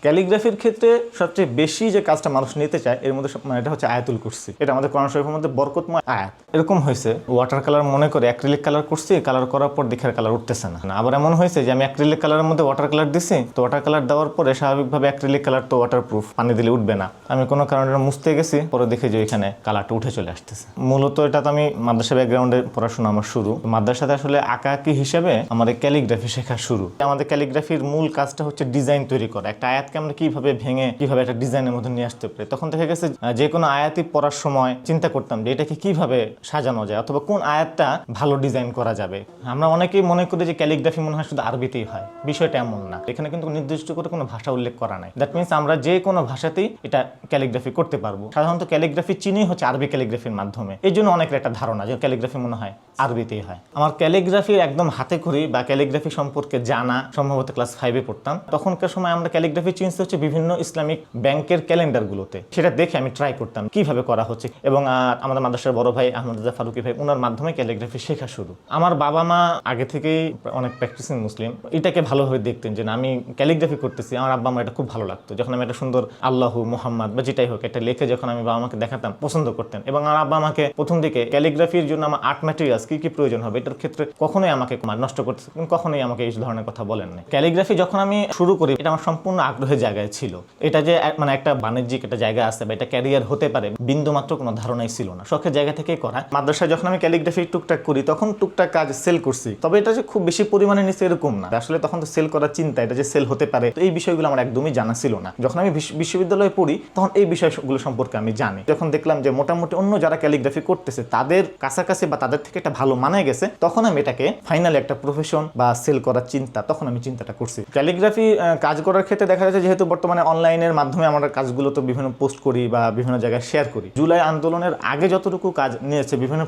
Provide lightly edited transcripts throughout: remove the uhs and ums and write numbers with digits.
ক্যালিগ্রাফির ক্ষেত্রে সবচেয়ে বেশি যে কাজটা মানুষ নিতে চায় এর মধ্যে এটা হচ্ছে আয়াতুল কুরসি। এটা আমাদের কোরআন শরীফের মধ্যে বরকতময় আয়াত। এরকম হয়েছে ওয়াটার কালার মনে করে অ্যাক্রিলিক কালার করছি, কালার করার পর দেখে কালার উঠতেছে না। আবার এমন হয়েছে যে আমি অ্যাক্রিলিক কালারের মধ্যে ওয়াটার কালার দিছি, তো ওয়াটার কালার দেওয়ার পরে স্বাভাবিকভাবে অ্যাক্রিলিক কালার তো ওয়াটার প্রুফ, পানি দিলে উঠবে না। আমি কোনো কারণে মুছতে গেছি, পরে দেখে যে এখানে কালারটা উঠে চলে আসতেছে। মূলত এটা তো আমি মাদ্রাসা ব্যাকগ্রাউন্ডে পড়াশোনা আমার শুরু, মাদ্রাসাতে আসলে আঁকাআঁকি হিসেবে আমাদের ক্যালিগ্রাফি শেখা শুরু। আমাদের ক্যালিগ্রাফির মূল কাজটা হচ্ছে ডিজাইন তৈরি করা, একটা আয়াতকে আমরা কিভাবে ভেঙে কিভাবে একটা ডিজাইনের মধ্যে নিয়ে আসতে পারি। তখন দেখা গেছে যে কোনো আয়াতই পড়ার সময় চিন্তা করতাম যে এটাকে কিভাবে সাজানো যায় অথবা কোন আয়াতটা ভালো ডিজাইন করা যাবে। আমরা অনেকেই মনে করি যে ক্যালিগ্রাফি মনে হয় শুধু আরবিতেই হয়, বিষয়টা এমন না। এখানে কিন্তু নির্দিষ্ট করে কোনো ভাষা উল্লেখ করা নাই। দ্যাট মিনস আমরা যে কোনো ভাষাতেই এটা ক্যালিগ্রাফি করতে পারবো। সাধারণত ক্যালিগ্রাফি চিনি হচ্ছে আরবি ক্যালিগ্রাফির মাধ্যমে, এই জন্য অনেকের একটা ধারণা যে ক্যালিগ্রাফি মনে হয় আরবিতেই হয়। আমার ক্যালিগ্রাফি একদম হাতে খড়ি বা ক্যালিগ্রাফি সম্পর্কে জানা সম্ভবত ক্লাস 5-এ পড়তাম। তখনকার সময় আমরা ক্যালিগ্রাফি চিনতে হচ্ছে বিভিন্ন ইসলামিক ব্যাংকের ক্যালেন্ডারগুলোতে, সেটা দেখে আমি ট্রাই করতাম কিভাবে করা হচ্ছে। এবং আমাদের মাদ্রাসার বড় ভাই আহমদ রাজা ফারুকি ভাই, ওনার মাধ্যমে ক্যালিগ্রাফি শেখা শুরু। আমার বাবা মা আগে থেকেই অনেক প্র্যাকটিসিং মুসলিম, এটাকে ভালোভাবে দেখতেন যে আমি ক্যালিগ্রাফি করতেছি। আমার আব্বা আমার এটা খুব ভালো লাগতো, যখন আমি একটা সুন্দর আল্লাহু মুহাম্মদ বা যেটাই হোক একটা লেখে যখন আমি বাবা মাকে দেখাতাম পছন্দ করতেন। এবং আমার আব্বা আমাকে প্রথম দিকে ক্যালিগ্রাফির জন্য আমার আর্ট ম্যাটেরিয়ালস কি কি প্রয়োজন হবে এটার ক্ষেত্রে কখনোই আমাকে নষ্ট করতে, কখনোই আমাকে এই ধরনের কথা বলেন না। ক্যালিগ্রাফি যখন আমি শুরু করি এটা আমার সম্পূর্ণ আগ্রহের জায়গায় ছিল। এটা যে মানে একটা বাণিজ্যিক একটা জায়গা আছে বা এটা ক্যারিয়ার হতে পারে বিন্দু মাত্র কোনো ধারণাই ছিল না, শখের জায়গা থেকেই করা। মাদ্রাসায় যখন আমি ক্যালিগ্রাফি টুকটাক করি তখন টুকটাক কাজ সেল করছি, তবে এটা যে খুব বেশি পরিমাণে নিচ্ছে এরকম না। আসলে তখন তো সেল করার চিন্তা, এটা যে সেল হতে পারে, তো এই বিষয়গুলো আমার একদমই জানা ছিল না। যখন আমি বিশ্ববিদ্যালয়ে পড়ি তখন এই বিষয়গুলো সম্পর্কে আমি জানি। যখন দেখলাম যে মোটামুটি অন্য যারা ক্যালিগ্রাফি করতেছে তাদের কাছাকাছি বা তাদের থেকে একটা ভালো মানে গেছে, তখন আমি এটাকে ফাইনালি একটা প্রফেশন বা সেল করার চিন্তা, তখন আমি চিন্তাটা করছি। ক্যালিগ্রাফি কাজ করার ক্ষেত্রে দেখা যাচ্ছে যেহেতু বর্তমানে অনলাইনের মাধ্যমে আমরা কাজগুলো তো বিভিন্ন পোস্ট করি বা বিভিন্ন জায়গায় শেয়ার করি। জুলাই আন্দোলনের আগে যতটুকু কাজ নিয়েছে বিভিন্ন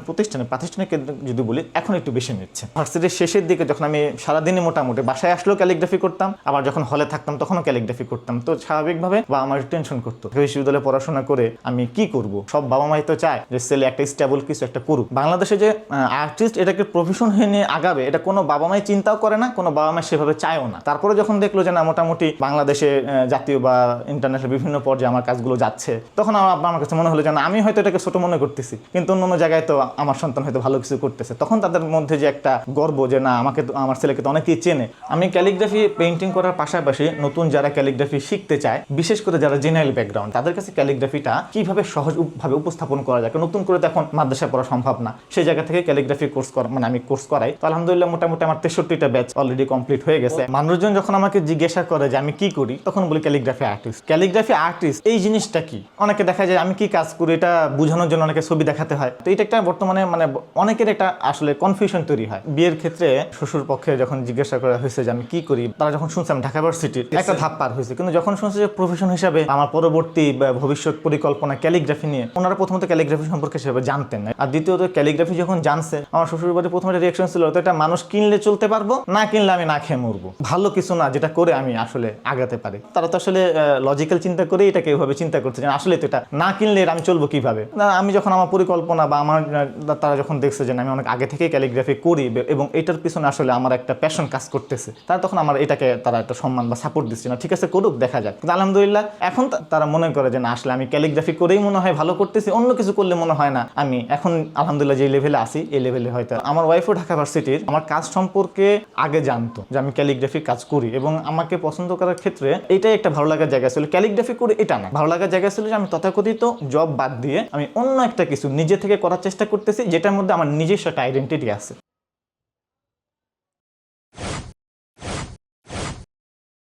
প্রাতিষ্ঠানিক কেন্দ্র যদি বলি এখন একটু বেশি নিচ্ছে। ভার্সিটির শেষের দিকে যখন আমি সারাদিনে মোটামুটি বাসায় আসলেও ক্যালিগ্রাফি করতাম, আবার যখন হলে থাকতাম তখনও ক্যালিগ্রাফি করতাম, তো স্বাভাবিকভাবে বাবা আমার টেনশন করতো বিশ্ববিদ্যালয়ে পড়াশোনা করে আমি কি করব। সব বাবা মাই তো চায় যে ছেলে একটা স্টেবল কিছু একটা করুক। বাংলাদেশে যে আর্টিস্ট এটাকে প্রফেশন হয়ে নিয়ে আগাবে এটা কোনো বাবা মাই চিন্তাও করে না, কোনো বাবা মা সেভাবে চায়ও না। তারপরে যখন দেখলো যে না মোটামুটি বাংলাদেশে জাতীয় বা ইন্টারন্যাশনাল বিভিন্ন পর্যায়ে আমার কাজগুলো যাচ্ছে, তখন আমার আব্বা আমার কাছে মনে হলো যে না আমি হয়তো এটাকে ছোট মনে করতেছি, কিন্তু অন্য জায়গায় তো আমার সন্তান হয়তো ভালো কিছু করতেছে। তখন তাদের মধ্যে যে একটা গর্ব যে না আমাকে তো আমার ছেলেকে তো অনেকেই চেনে। আমি ক্যালিগ্রাফি পেইন্টিং করার পাশাপাশি নতুন যারা ক্যালিগ্রাফি শিখতে চায়, বিশেষ করে যারা জেনারেল ব্যাকগ্রাউন্ড, তাদের কাছে ক্যালিগ্রাফিটা কিভাবে সহজভাবে উপস্থাপন করা যায়, নতুন করে তো এখন মাদ্রাসায় পড়া সম্ভব না, সেই জায়গা থেকে ক্যালিগ্রাফি কোর্স মানে আমি কোর্স করাই। তো আলহামদুলিল্লাহ মোটামুটি আমার 63টা ব্যাচ অলরেডি কমপ্লিট হয়ে গেছে। মানুষজন যখন আমাকে জিজ্ঞাসা করে যে আমি কি করি, তখন বলি ক্যালিগ্রাফি আর্টিস্ট। ক্যালিগ্রাফি আর্টিস্ট এই জিনিসটা কি, অনেকে দেখা যায় আমি কি কাজ করি এটা বোঝানোর জন্য অনেকে ছবি দেখাতে হয়। তো এটা একটা বর্তমানে মানে অনেকের একটা আসলে কনফিউশন তৈরি হয়। বিয়ের ক্ষেত্রে শ্বশুর পক্ষে যখন জিজ্ঞাসা করা হয়েছে যে আমি কি করি, তারা যখন শুনছে আমি ঢাকা ভার্সিটির একটা ধাপ পার হয়েছে, কিন্তু যখন শুনছে যে প্রফেশন হিসাবে আমার পরবর্তী ভবিষ্যৎ পরিকল্পনা ক্যালিগ্রাফি নিয়ে, ওনারা প্রথমত ক্যালিগ্রাফি সম্পর্কে সেভাবে জানতেন না। আর দ্বিতীয়ত ক্যালিগ্রাফি যখন জানছে, আমার শ্বশুর বাড়ির প্রথমে রিয়াকশন ছিল তো এটা মানুষ কিনলে চলতে পারবো, না কিনলে আমি না খেয়ে মরবো, ভালো কিছু না যেটা করে আমি আসলে আগাতে পারি। তারা তো আসলে লজিক্যাল চিন্তা করে এটাকে এইভাবে চিন্তা করতে যে আসলে তো এটা না কিনলে আমি চলবো কিভাবে। আমি যখন আমার পরিকল্পনা বা আমার তারা যখন দেখছে যে আমি অনেক আগে থেকেই ক্যালিগ্রাফি করি এবং এটার পিছনে আসলে আমার একটা প্যাশন কাজ করতেছে, তারা তখন আমার এটাকে তারা একটা সম্মান বা সাপোর্ট দিচ্ছে, না ঠিক আছে করুক দেখা যাক। কিন্তু আলহামদুলিল্লাহ এখন তারা মনে করে যে না আসলে আমি ক্যালিগ্রাফি করেই মনে হয় ভালো করতেছি, অন্য কিছু করলে মনে হয় না আমি এখন আলহামদুলিল্লাহ যে লেভেলে আসি এই লেভেলে হয়তো। আমার ওয়াইফও ঢাকা ভার্সিটির আমার কাজ সম্পর্কে আগে জানতো যে আমি ক্যালিগ্রাফি কাজ করি এবং আমাকে পছন্দ করার ক্ষেত্রে এটাই একটা ভালো লাগার জায়গা ছিল। ক্যালিগ্রাফি করে এটা না, ভালো লাগার জায়গা ছিল যে আমি তথাকথিত জব বাদ দিয়ে আমি অন্য একটা কিছু নিজে থেকে করার চেষ্টা করতেছি যেটার মধ্যে আমার নিজস্ব একটা আইডেন্টিটি আছে।